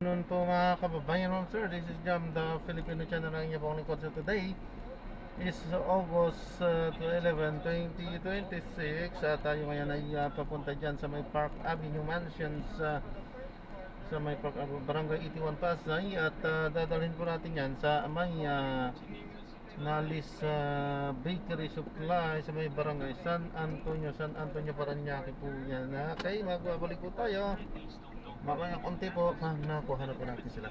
Noon po mga kababayan, ma'am sir, this is Jam, the Filipino channel ng inyo pong lingkod. So today is August 11, 2026 at tayo ngayon ay papunta dyan sa may Park Avenue Mansions sa may Park Barangay 81 Pasay at dadalhin po natin yan sa may Nalis Bakery Supply sa may Barangay San Antonio Paranaque po yan. Okay, magbabalik po tayo mamaya konti po. Nakuha na po natin sila.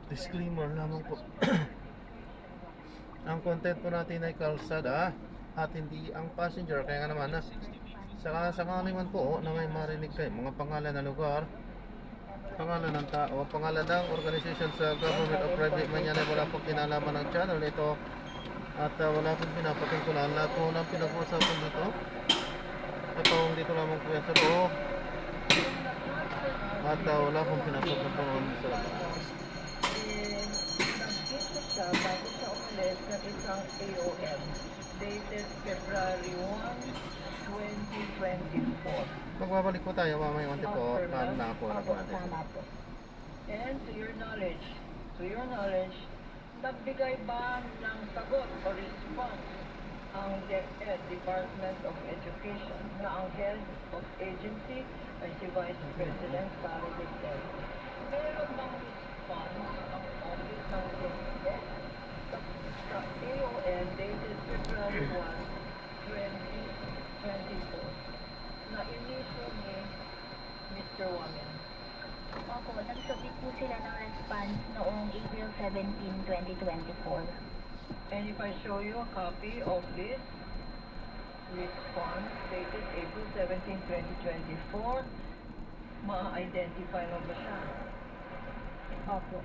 Disclaimer lamang po. Ang content po natin ay kalsada at hindi ang passenger. Kaya nga naman sakali man po na may marinig kayo mga pangalan ng lugar, pangalan ng tao, pangalan ng organization sa government o private man yan ay wala pong kinalaman ng channel ito at wala pong pinapatungkulan. Lahat po ng pinag-uusapan dito ito dito lamang po yan sa loob at wala pong pinapatungkulan sa labas. Siya bago siya umalis ng isang AOM dated February 1, 2024. Magbabalik po tayo mamaya konti po paano nakakuha na po natin. And to your knowledge, nagbigay ba ng sagot o response ang DepEd, Department of Education, na ang head of agency ay si Vice President Sara Duterte? Meron bang response ang office ng DepEd sa AON dated February 1, 2024 na inisyo ni Mr. Wamen? Opo, nagsubmit po sila ng response noong April 17, 2024. And if I show you a copy of this response dated April 17, 2024, ma-identify mo ba siya? Opo.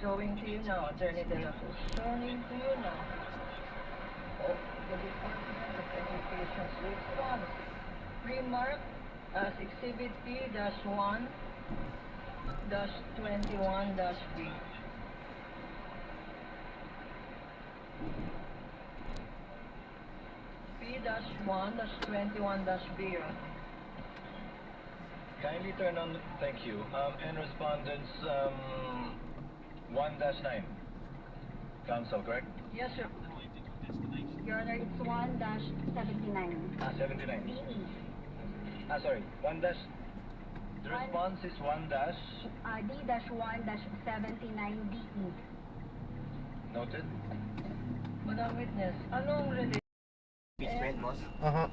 Showing to you now, Attorney De La Cruz. Showing to you now of the Department of Education's response. Remarked as Exhibit P-1-21-B. P-1-21-B. Kindly turn on, thank you. And respondents 1-9. Council, correct? Yes, sir. Your Honor, it's 1-79. 79. DE. Sorry, 1 dash. The response is 1 dash. D-1-79 DE. Noted. Madam Witness, anong relation? Impeachment, boss? Aha.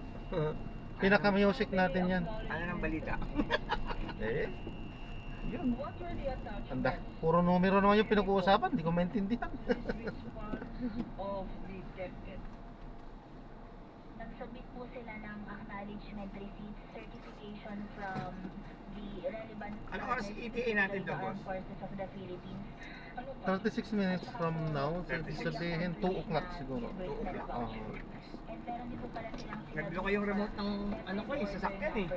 Pinaka-music natin yan. Ano ng balita? Yun. What were the attachments? Anda, puro numero naman yung pinag-uusapan, hindi ko maintindihan. of the DepEd? Nagsubmit po sila ng acknowledgement receipt certification from the relevant Ano oras ETA natin to, boss? Armed Forces of the Philippines. Ano pa? 36 minutes from now, so ibig sabihin 2 o'clock siguro. 2 o'clock. And meron din po pala silang Naglo ko yung remote ng ano ko, sasakyan eh.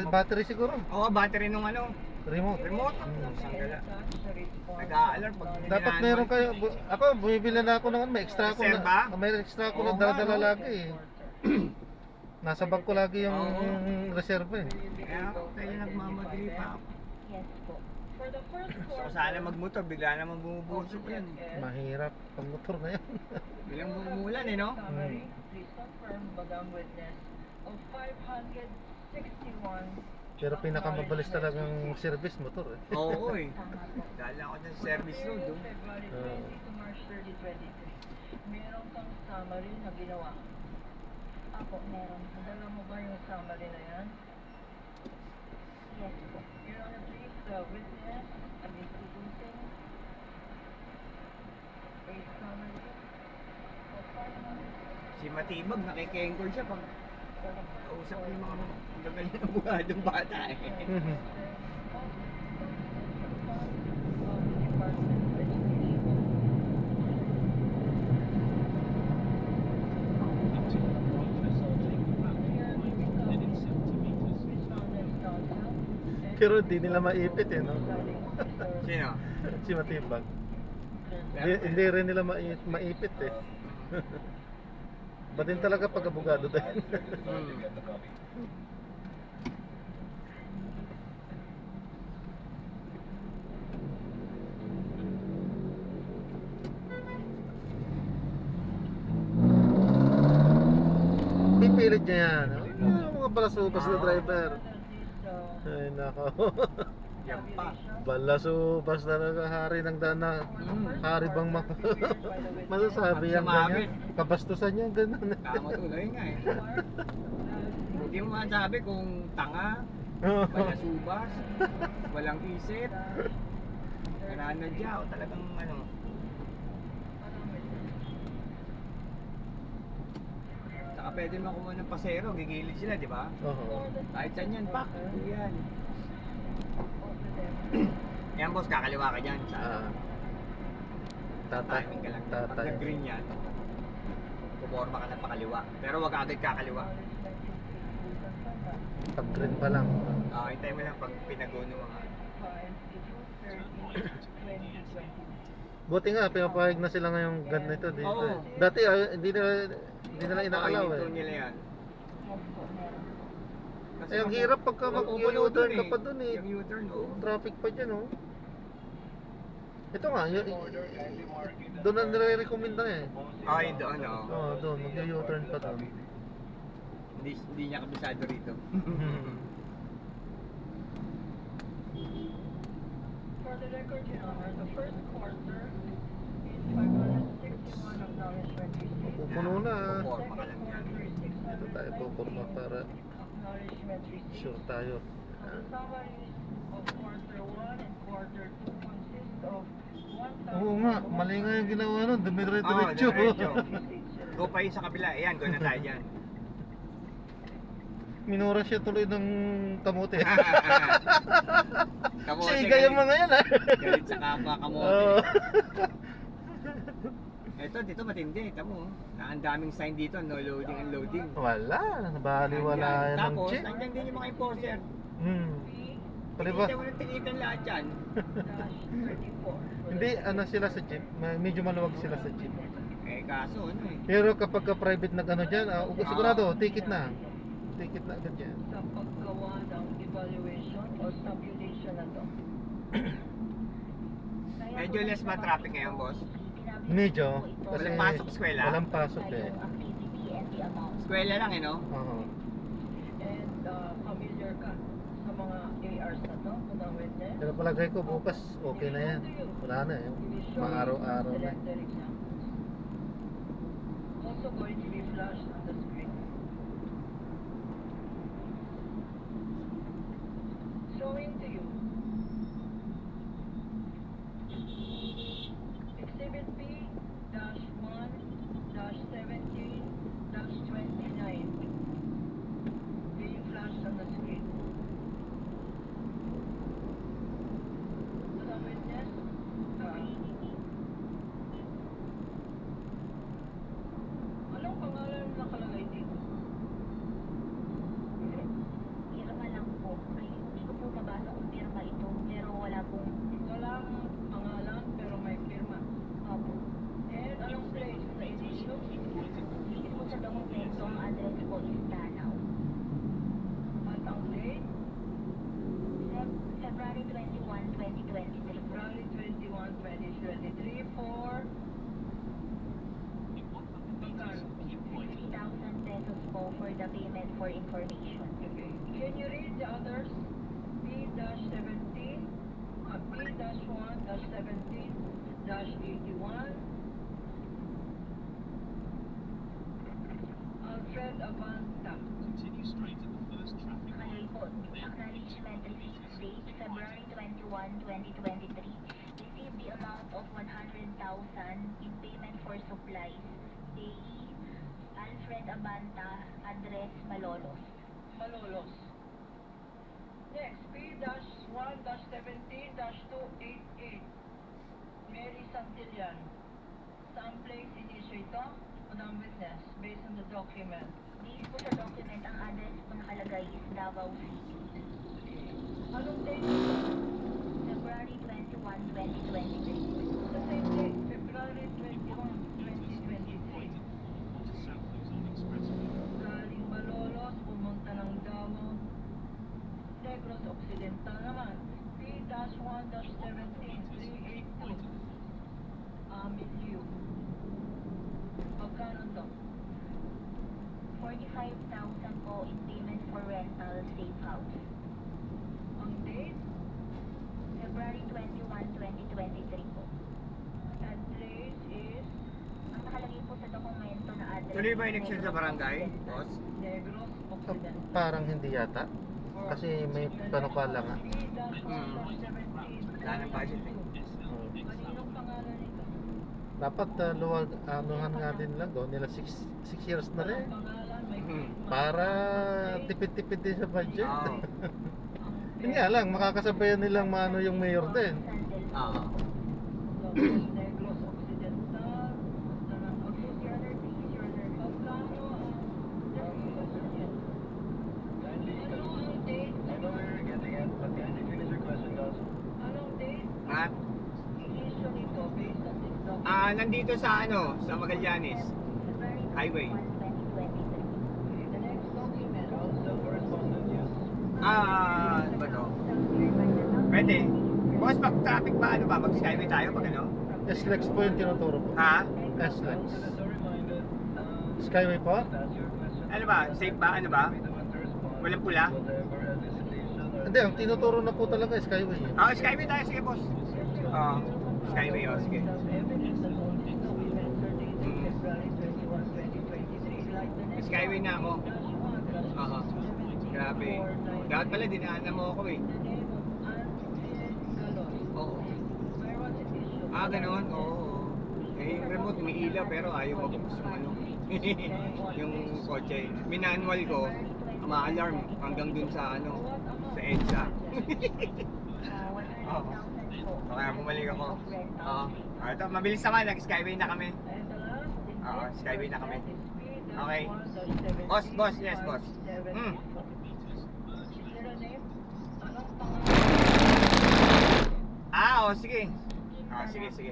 Battery siguro, Oo, battery nung ano, remote. remote. Sanggala. Nag-a-alarm pag hindi Dapat na- meron kayo, ako bumibili na ako ng may extra ako Reserva? na, may extra ako na Oo nga, dala no? lagi eh. Nasa bag ko lagi yung Oo. reserva eh. Kaya ako tayo nagmamadali pa ako. Yes po. For the first Gusto ko quarter, sana magmotor, bigla naman bumubulso ko yan. Mahirap pang motor ngayon. Bilang bumulan eh, no? summary, please confirm, Madam Witness, of 561. Pero pinakamabilis talagang service motor eh. Oo eh. Tama po. Dahil ako ng service road, oh. February 20 to March 30, 23. Meron kang summary na ginawa. Opo, meron po. Nadala mo ba yung summary na yan? Yes po. Your Honor, please witness and introducing a summary of 500. Si Matibag, nakikengkol siya pag kausap ko yung mga gagaling na buhadong bata eh. Pero hindi nila maipit eh, no? Sino? Si Matibag. Hindi rin nila maipit eh. Ba din talaga pag abogado din. niya yan. Mga balasupas na driver. Ay nako. Yan pa. Balasupas talaga, hari ng dana. Hari bang masasabi yan Sumabi. ganyan? Kabastusan niya ganun. Tama tuloy nga eh. Hindi mo masabi kung tanga, balasubas, walang isip, nananadya o talagang ano. Saka pwede mo kumuha ng pasero, gigilid sila, di ba? Oo. Kahit saan yan, pak, yan. Yan boss, kakaliwa ka dyan. Ah. Tatay. Timing ka lang. Pag Tatay. nag-green yan, puporma ka na pakaliwa. Pero wag agad kakaliwa. Pag green pa lang. Hintay mo lang pag pinago ng mga... Buti nga, pinapahig na sila ngayong ganito dito. Oo. Dati hindi nila inaalaw eh. Ito nila yan. Kasi Eh, ang hirap pagka mag-U-turn ka pa dun eh. Yung U-turn, oh. Traffic pa dyan oh. Ito nga, doon na nire-recommend na eh. Ay, doon, oh. Oo, doon, mag-U-turn pa doon. Hindi niya kabisado rito. For the record, Your Honor, the first quarter is 561 of knowledge registry. Pupuno na. Puporma ka lang yan. Ito tayo pupurma para Acknowledgement received. sure tayo. The summaries of quarter 1 and quarter 2 consist of 1,000. Oo nga, mali nga yung ginawa nun, dumiretso. diretso. Go pa yun sa kabila. Ayan, go na tayo dyan. Minura siya tuloy ng kamote. Kamote, Siga yung mga yan ah. galit sa kama, kamote. Oo. Ito, dito matindi. Tamo, ang daming sign dito, no loading and loading. Wala, baliwala yan ng Tapos, chip. nandiyan din yung mga enforcer. Pwede ba? Tinita mo ng tinitan lahat yan. Hindi, ano sila sa jeep. Medyo maluwag sila sa jeep. Eh, kaso, ano eh. Pero kapag ka private na gano'n dyan, sigurado, ticket na. Ticket na agad yan. Sa paggawa ng evaluation or tabulation na to. Medyo less ba traffic ngayon, boss? Medyo. Kasi Walang pasok eskwela? Walang pasok eh. Eskwela lang eh, no? Oo. And familiar ka sa mga ARs na to, mga witness. Pero palagay ko bukas okay na yan. Wala na eh. Maaraw-araw na. Selected examples. Also going to be flashed on the screen. Showing to you Exhibit B-1-17-29 being flashed on the screen. To the witness, anong pangalan nakalagay dito? Pirma lang po. Ay, hindi ko po nabasa kung pirma ito, pero wala pong Walang pangalan pero may firma. opo. And anong place sa issue? Dito po sa dokumento, ang address po is Danao. At ang date? February 21, 2023. February 21, 2023 for magkano? 60,000 pesos po for the payment for information. Okay. Can you read the others? B-17, B-1-17-81, Alfred Avanta. Nakalagay po, acknowledgement receipt date, February 21, 2023. Received the amount of 100,000 in payment for supplies. Payee, Alfred Abanta, address Malolos. Malolos. Next, P-1-17-288, Mary Santillan. Saan place in-issue ito? Madam Witness, based on the document. Based po sa document, ang address po nakalagay is Davao City. Anong date ito? February 21, 2023. The same date, February 21, 2023. Galing Malolos, pumunta ng Davao. Negros Occidental naman. P-1-17-382. Amilio. Magkano to? 49,000. 45,000 po in payment for rental safe house. Ang date February 21, 2023 po. and place is Ang nakalagay po sa dokumento na address. Tuloy ba election sa barangay, boss? Negros Occidental. Parang hindi yata. Kasi may panukala nga. Wala nang budget eh. Kaninong pangalan nito? Dapat luwag, anuhan nga din lang doon. Nila 6 years na rin. Pangalan may Para tipid-tipid din sa budget. Oo. Yun nga lang, makakasabayan nilang maano yung mayor din. Oo. Negros Occidental. Kindly, I know where you're getting at, but kindly finish your question, guys. Anong date? Ha? Issue nito based on this document. Nandito sa sa Magallanes. Highway. The next document. Council correspondent, yes. Ano ba to? Pwede. Boss, pag traffic ba, ano ba? Mag-skyway tayo pag ano? SLEX po yung tinuturo po. Ha? SLEX. Council is so reminded, Skyway po? to ask your question. Ano ba? Safe ba? Ano ba? Be the one to respond. Walang pula? Whatever elicitation or Hindi, ang tinuturo na po talaga Skyway. Skyway tayo. Sige, boss. Skyway, sige. Skyway na ako. Oo. Grabe. Dapat pala, dinaanan mo ako eh. Oo. Ganoon? Oo. Eh, yung remote may ilaw pero ayaw mabukos yung ano. yung kotse. Minanual ko, ma-alarm hanggang dun sa ano, sa EDSA. Oo. Kaya bumalik ako. Oo. Ito, mabilis naman, nag-skyway na kami. Oo, skyway na kami. Okay. Boss, yes, boss. Sige. Sige.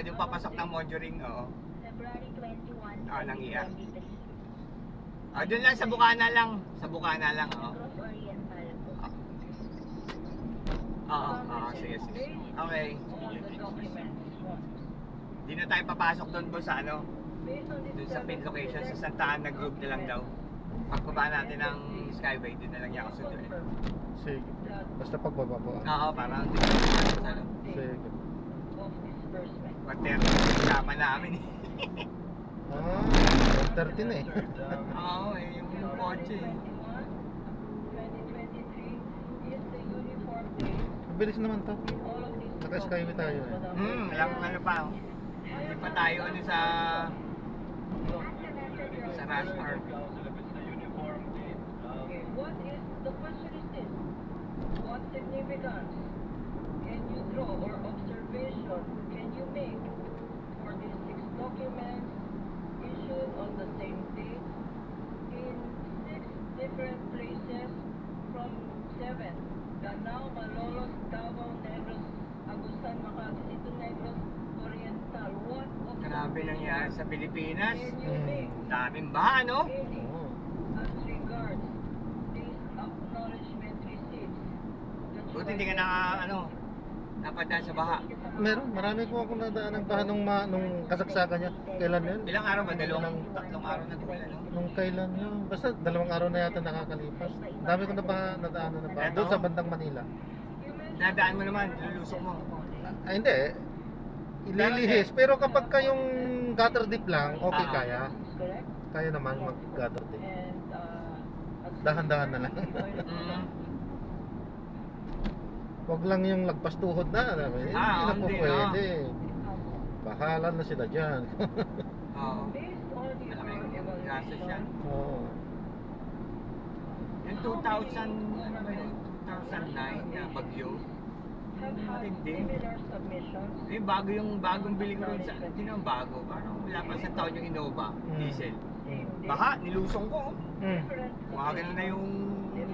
Yung papasok ng Monjoring, oo. February 21, Nang iya. 2023. Doon lang sa Bukana lang. Sa Bukana lang, oo. Negros Oriental po. Sige. Okay. Di na tayo papasok doon po sa ano, doon sa pin location, sa Santa Ana group na lang daw. Pagbaba natin ng Skyway, doon na lang niya ako sunduin. Sige. Basta pagbaba po. Oo, parang doon na lang sa ano. Sige. Paterno, usapan namin eh. 13 na eh. Oo, yung kotse eh. 2023 is the uniform day. Mabilis naman to. All of these Naka-Skyway tayo eh. Walang ano pa. Hindi pa tayo ano sa rush hour. council if it's the uniform date. Okay, the question is this: what significance can you draw or observation can you make for these 6 documents issued on the same date in 6 different places from 7: Danao, Malolos, Davao, Negros, Agusan, Makati, Cito Negros, Oriental. What Grabe nangyari sa Pilipinas. can you make Daming baha, no? any Oo. as regards these acknowledgement receipts? Buti hindi ka napadaan sa baha. Meron, marami po ako nadaan ng bahan nung kasagsagan niya. Kailan yun? Ilang araw ba? Tatlong araw na tumila, no? Nung kailan yun? Basta 2 araw na yata nakakalipas. Dami ko na ba nadaanan na bahan. Doon sa bandang Manila. Nadaan mo naman, nilulusok mo. Hindi. Ililihis. Pero kapag kayong gutter deep lang, okay kaya. Correct? Kaya naman mag-gutter deep. And Dahan-dahan na lang. Wag lang yung lagpas tuhod na. Hindi na po hindi, no? pwede. Bahala na sila dyan. Oo. based on your Malaking gastos yan. evaluation, Oo. Yung 2000, ano ba yun? 2009 na bagyo. have had Hindi. similar submissions. Bago yung bagong bili ko rin sa, hindi naman bago. Parang wala pa sa taon yung Innova, diesel. Same day, Baha, nilusong ko. different Mga ganun na yung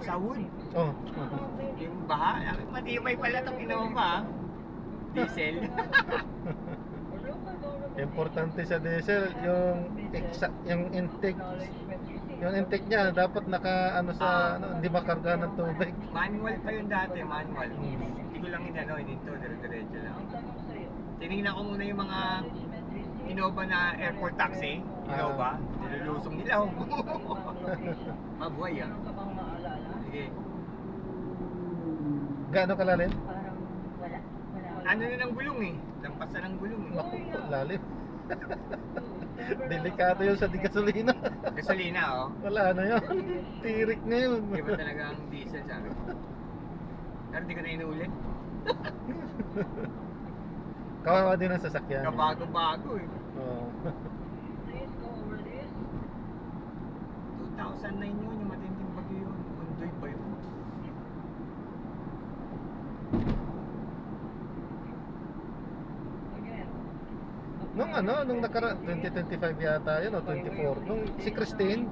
sahod. Oh. Yung baha, matibay pala itong Innova. Diesel. local government Importante sa diesel yung intake. Yung intake niya dapat naka hindi makarga ng tubig. Manual pa yun dati, manual. Hindi ko lang ininto, dire-diretso lang. ang tanong sa'yo, Tinignan ko muna yung mga acknowledgement receipt Innova na airport taxi. Innova. Nilulusong nila. oh. Mabuhay ah. Meron ka bang maalala? Sige. Gaano kalalim? Parang wala. Ano na ng gulong eh. Lampas na ng gulong eh. Naku po, lalim. Delikado yun sa di gasolina. Gasolina oh. Wala na yun. Tirik na yun. Iba talaga ang diesel sabi ko. Pero di ko na inuulit. Kawawa din ang sasakyan. Kabago-bago eh. Oo. Please go over this. 2009 yun, yung matinding bagyo yun. Undoy ba yun? Again. Nung 2025 yata yun o 24. Nung si Christine,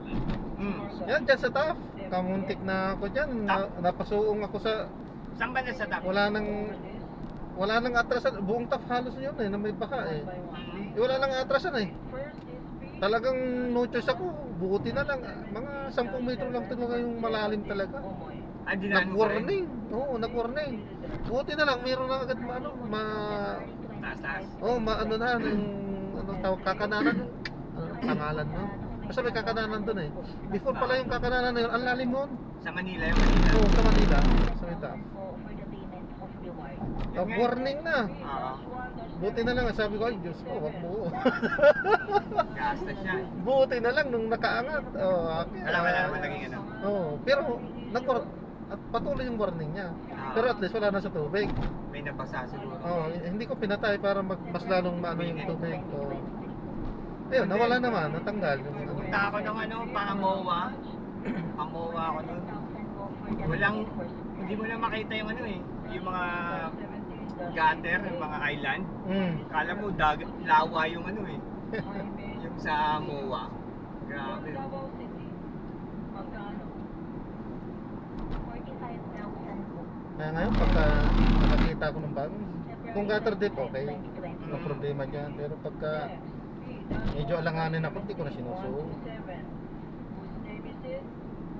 yan dyan sa TAF. Kamuntik na ako dyan. Napasuong ako sa, Saan ba na sa top? wala nang atrasan. Buong TAF halos yun eh, na may baka eh. Wala nang atrasan eh. First is speed. Talagang no choice ako. Buti na lang. Mga 10 metro lang talaga yung malalim talaga. Oh my. Ah, dinaan mo pa rin. Nag-warning. Oo, nag-warning. Buti na lang, mayroon na agad Taas-taas. ano na, yung anong tawag, kakananan yung pangalan mo. Basta may kakananan doon eh. Before pala yung kakananan na yun, ang lalim nun. Sa Manila, yung Manila. Oo, sa Manila. Sa Manila. For the payment of reward. Warning na. Oo. Buti na lang, sabi ko, ay Diyos ko, wag mo. Gastos siya. Buti na lang nung nakaangat. Wala naman naging ano. Oo, pero at patuloy yung warning niya. Pero at least wala na sa tubig. May nabasa siguro. Oo, hindi ko pinatay para mas lalong maano yung tubig. Oo. Ayun, nawala naman, natanggal. Punta ako ng ano, Pangamowa. Pangamowa ako nun. Walang, hindi mo na makita yung ano eh. Yung mga gutter, yung mga island. Kala mo lawa yung ano eh. Yung sa MOA. Grabe. Davao City. Magkano? 45,000 po. Kaya ngayon, pagka nakakita ko ng bago, kung gutter dip, okay. No problema dyan. Pero pagka medyo alanganin ako, hindi ko na sinusuo. 127. Whose name is it?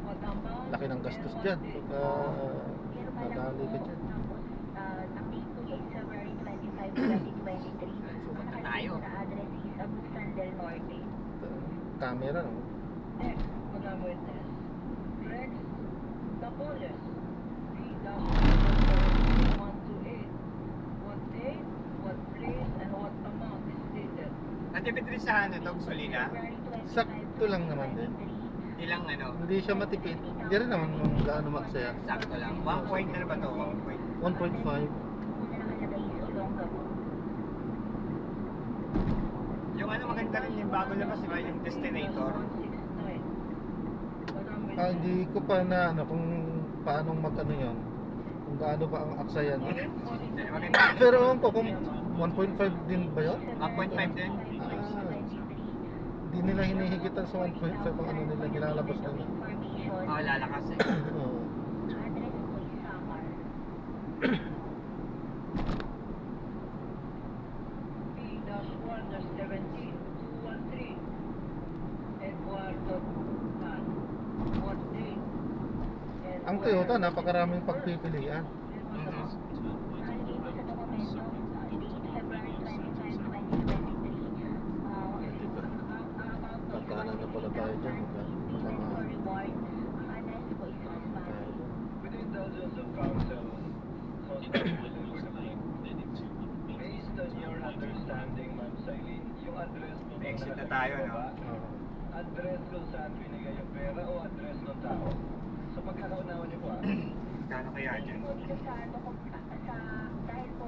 What amount? Laki ng gastos dyan. Pagka nadali ka dyan. Ang date po is February 25, 2023. Ang Tayo. nakalagay sa address is Abusan del Norte. Camera, no? Next, Madam Witness. Rex Tapoles. 3,128. What date, what place, and what amount is stated? Natipid rin sa ano to, Solina. February 25, Sakto lang naman din. Ilang ano, Hindi siya matipid. Hindi rin naman nung gaano maksaya. sakto lang. 1 point na ba to? 1 point. 1.5. Una nakalagay is Olonga po. Yung ano maganda rin yung bago labas, di ba? Yung Destinator. 169. Madam Ah, Witness. hindi ko pa na ano kung paano mag-ano yun. Kung gaano ba ang aksayan. Maganda. Pero ewan ko kung 1.5 din ba yun? 1.5 din. Hindi nila hinihigitan sa 1.5 ang ano nila nilalabas nila. Information. Oh, lalakas eh. Oo. Address po is Samar. P-1-17-213. Eduardo Tan. What date? And Ang where? Toyota, napakaraming pagpipilian. Mhm. Nakalagay po sa dokumento, date February 25, 2023. Pagkaanan na pala tayo dyan. Payment for reward. Ang address po is Masbate. With the indulgence of counsel, based on your understanding, Ma'am Sailin, yung address mo ba Exit na nakalagay tayo, sa no? baba? Oo. Address kung saan binigay yung pera o address ng tao? Sa pagkakaunawan niyo po Kano kaya dyan? Dito sa dahil po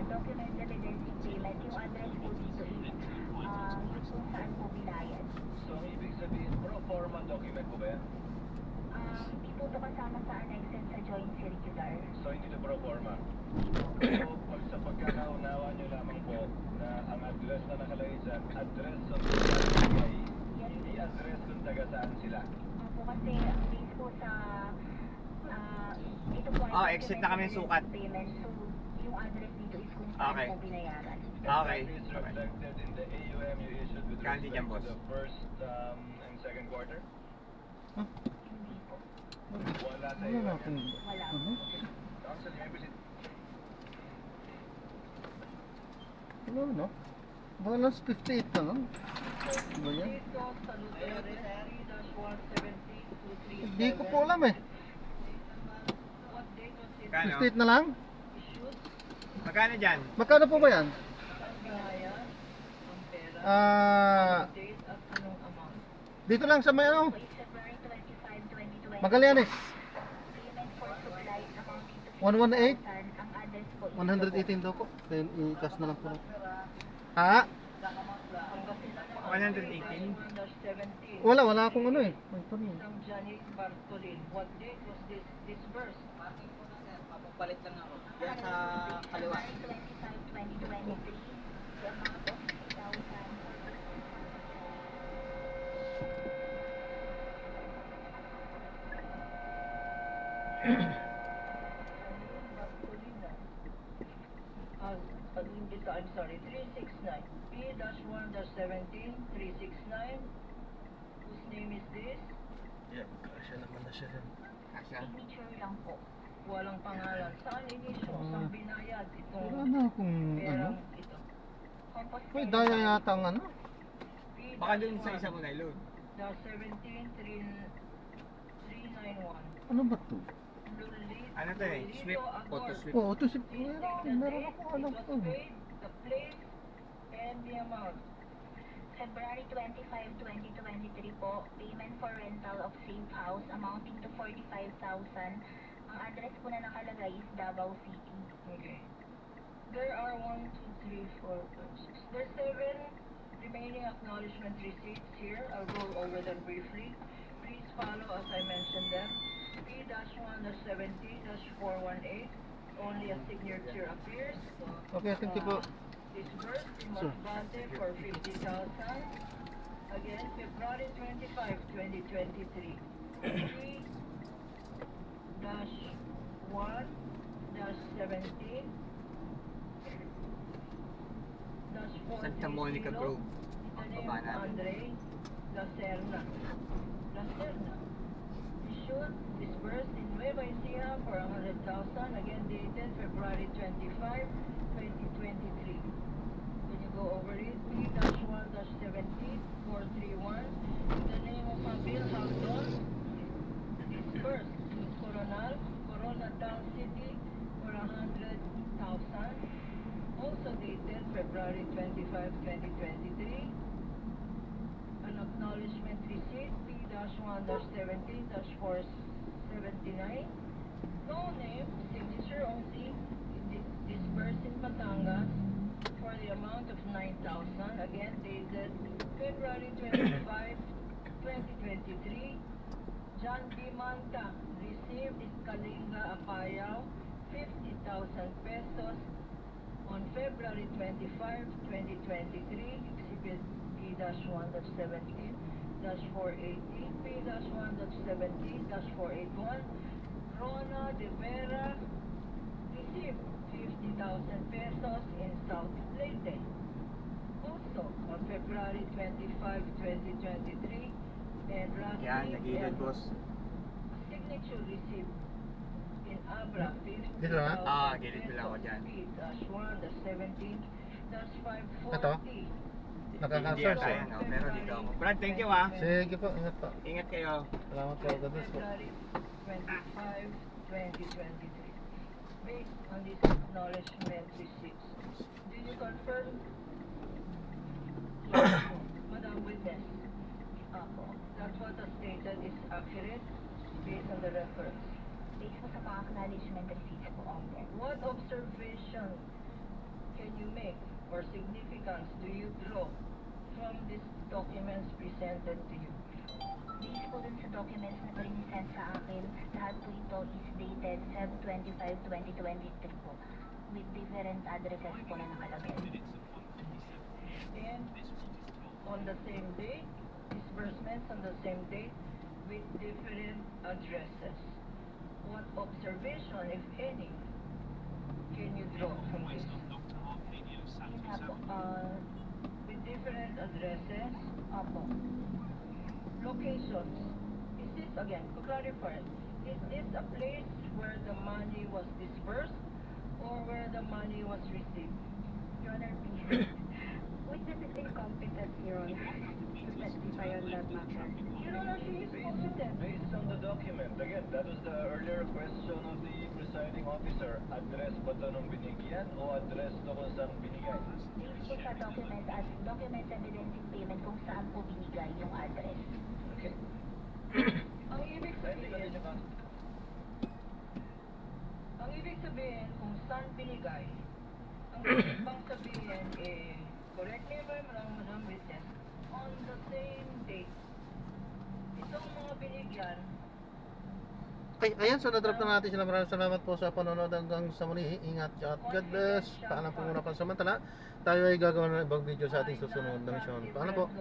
document evidence payment, yung address po dito is yung kung saan po binayad. So, ang ibig sabihin, pro forma document po ba yan? Hindi po ito kasama sa annexes sa joint circular. So, hindi na pro forma. So, pag sa pagkakaunawa niyo lamang po na ang address na nakalagay dyan, address ng binigay, hindi address kung taga saan sila. Po kasi based po sa ito po ay Oh, exit na kami document sukat. payment. So, yung address dito is kung saan Okay. po binayaran. Okay. And that is reflected in the AUM you issued with Candy respect dyan, to boss. the first and second quarter? Hindi po. Wala sa Ano AUM natin? yan. Wala. Ano? Counsel, you may proceed. Ano, no? Balance 58 na lang. Ano yan? Dito sa Lutere, 3-170-237. Hindi ko po alam eh. What date was it Kano? 58 na lang? issued? Magkano dyan? Magkano po ba yan? Ang bayad, ang pera, date at anong amount? Dito lang sa may ano? Po is February 25, 2020. Magallanes. Payment for supplies amounting to 118? 50,000. Ang address po is 118 daw po. Then i-cash na lang po. Ha? 118? 1-17 Wala akong ano eh. Ito rin. from Janice Bartolin. What date was this disbursed? Papalit lang ako. Diyan sa kaliwa. February 25, 2023. The amount of 50,000 for Bartolina. I'm sorry, 369. P-1-17-369. Whose name is this? Yeah, kasya naman na siya dyan. Asya? signature lang po. Walang pangalan. Saan inisyo? Saan binayad? Wala Itong na akong ano. perang ito. Compostela. May daya yata ang ano. Baka dun sa isa mo na load. -17-391. Ano ba to? Ano to eh? Swift? Auto swift? Oo, ito si... Meron ako alam It to. was paid, the place, and the amount. February 25, 2023 po, payment for rental of safe house amounting to 45,000. Ang address po na nakalagay is Davao City. Okay. There are 1, 2, 3, 4, 5, 6. There's 7 remaining acknowledgement receipts here. I'll go over them briefly. Please follow as I mentioned them. P-1-70-418. Only a signature appears. Okay, thank you po. Disbursed in Sir. Masbate for 50,000. Again, February 25, 2023. 3-1-17 Santa Monica Grove. The name Baba natin. Andre Lacerna. Lacerna. Issued, disbursed in Nueva Ecija for 100,000. Again dated February 25, 2023. Can you go over it? P-1-17-431. The name of Abil Haldon. Disbursed to Corona Town City for 100,000. Also dated February 25, 2023. An acknowledgement receipt P-1-17-479. No name, signature only. Disbursed in Batangas for the amount of 9,000. Again dated February 25, 2023. John B. Manta received in Kalinga, Apayao, 50,000 pesos on February 25, 2023. Exhibit P-1-17-418, P-1-17-481. Rona De Vera received 50,000 pesos in South Leyte. Also, on February 25, 2023, and lastly, Yan, nagilid boss. signature receipt in Abra, Dito na? 50,000 Ah, gilid lang ako dyan. P-1-17-540. Ito? Hindi Nakaka-search yata eh. yan, oh. Pero dito ako. Brad, thank you ah. Sige po, ingat po. Ingat kayo. Salamat po. God bless po. February 25, 2023. Based on these acknowledgement receipts, do you confirm, Madam Witness, Opo. that what is stated is accurate based on the reference? Based po sa mga acknowledgement receipts po on there. What observation can you make or significance do you draw from these documents presented to you? Based po dun sa documents na present sa akin, lahat po ito is dated Feb 25, 2023 po with different addresses po na nakalagay. And on the same date, disbursements on the same date with different addresses. What observation, if any, can you draw from this? Yun nga po. With different addresses, Opo. locations. Is this, again, to clarify, is this a place where the money was disbursed or where the money was received? Your Honor, please. Witness is incompetent, Your Honor, to testify on that matter. Your Honor, she is competent. Based on the document, again, that was the earlier question of the presiding officer. Address ba ito nung binigyan o address to kung saan binigay? Based po sa document at document evidencing payment kung saan po binigay yung address. Okay. Ang ibig Kindly sabihin, continue, ma'am. ang ibig sabihin kung saan binigay, ang ibig bang sabihin correct me if I'm wrong, Madam Witness, on the same date, itong mga binigyan, Okay, ayan, so na-drop na natin sila. Maraming salamat po sa panonood hanggang sa muli. Ingat at God bless. Paalam po muna pansamantala. Tayo ay gagawa ng ibang video sa ating susunod na misyon. Paalam po.